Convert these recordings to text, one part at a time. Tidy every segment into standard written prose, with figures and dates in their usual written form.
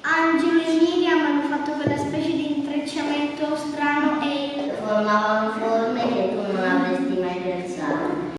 Angelo e Miriam hanno fatto quella specie di intrecciamento strano e formavano forme che tu non avresti mai pensato.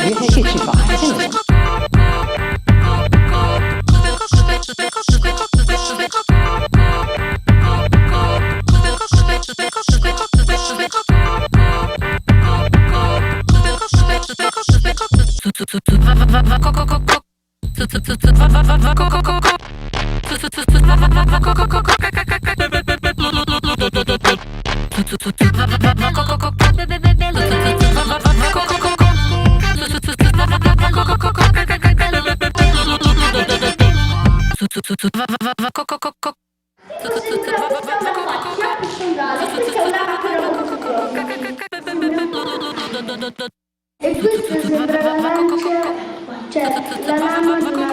Che ci fai? E questa sembra la lancia, cioè la lama di una...